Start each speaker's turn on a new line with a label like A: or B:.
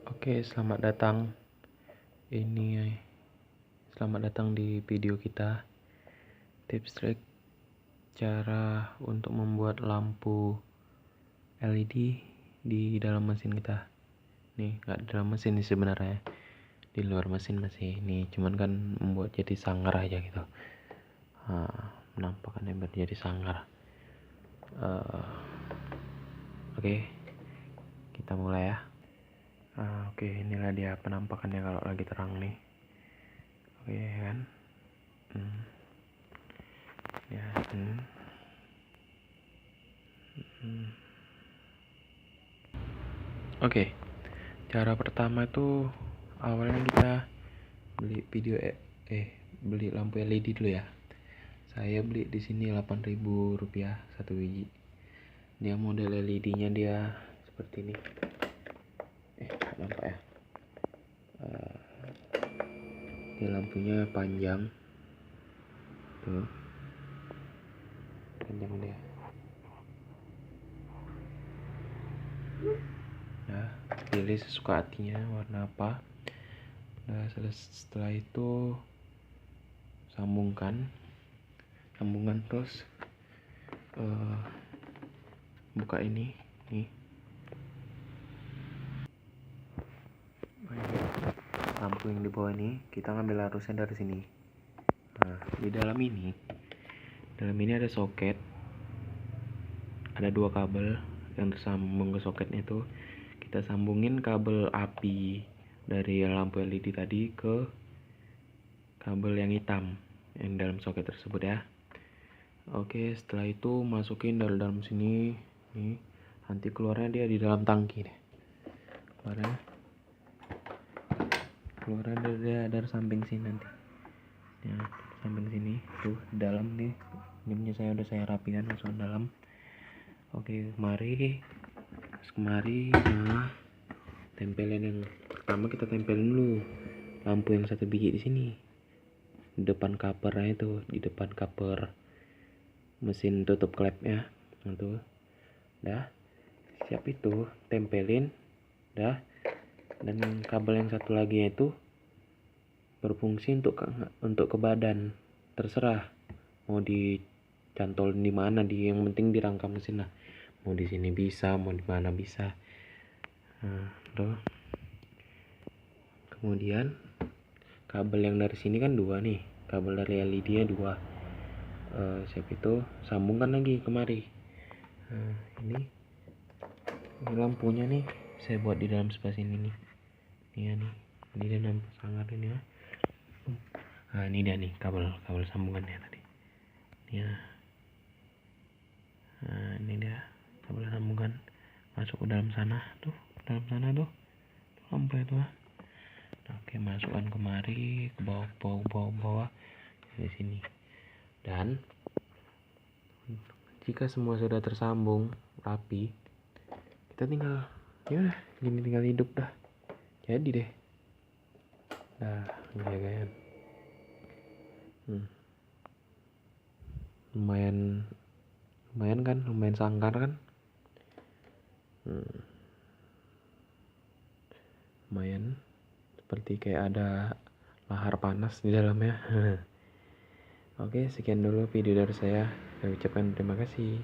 A: Oke, selamat datang di video kita. Tips trik cara untuk membuat lampu LED di dalam mesin kita. Nih, nggak di dalam mesin nih sebenarnya. Di luar mesin masih. Nih, cuman kan membuat jadi sangar aja gitu. Penampakannya jadi sangar. Oke, kita mulai ya. Oke, inilah dia penampakannya kalau lagi terang nih. Oke kan. Ya. Oke, cara pertama itu awalnya kita beli lampu LED dulu ya. Saya beli di sini Rp8.000 satu biji. Dia model LED-nya dia seperti ini. Nggak nampak ya. Dia lampunya panjang. Tuh. Panjang dia. Nah, pilih sesuka hatinya warna apa. Nah, setelah itu sambungan terus buka ini nih. Lampu yang di bawah ini kita ngambil arusnya dari sini. Nah, di dalam ini ada soket, ada 2 kabel yang tersambung ke soketnya itu. Kita sambungin kabel api dari lampu LED tadi ke kabel yang hitam yang dalam soket tersebut ya. Oke, setelah itu masukin dari dalam sini nih. Nanti keluarnya dia di dalam tangki deh. Keluarnya dari samping sini nanti. Ya, samping sini tuh dalam nih. Ini saya rapikan masuk dalam. Oke, kemari. Nah, tempelin yang pertama, kita tempelin dulu lampu yang satu biji di sini. Di depan covernya itu, di depan cover mesin tutup klepnya. Tuh. Dah. Siap itu, tempelin. Dah. Dan kabel yang satu lagi itu berfungsi untuk ke badan. Terserah mau dicantolin di mana, yang penting dirangkap mesin lah. Mau di sini bisa, mau di mana bisa. Tuh. Kemudian kabel yang dari sini kan 2 nih, kabel dari LED nya 2. Siap itu sambungkan lagi kemari. Ini lampunya nih saya buat di dalam sebelah sini nih. Ini dia lampu sangar ini ya. Nah, ini dia nih kabel sambungannya tadi. Nah, ini dia kabel sambungan masuk ke dalam sana tuh, lampu itu. Oke, masukkan kemari ke bawah di sini. Dan jika semua sudah tersambung rapi, kita tinggal hidup dah. Jadi deh. Nah, ini ya kan. Lumayan sangkar kan. Lumayan seperti kayak ada lahar panas di dalamnya. Oke, sekian dulu video dari saya. Saya ucapkan terima kasih.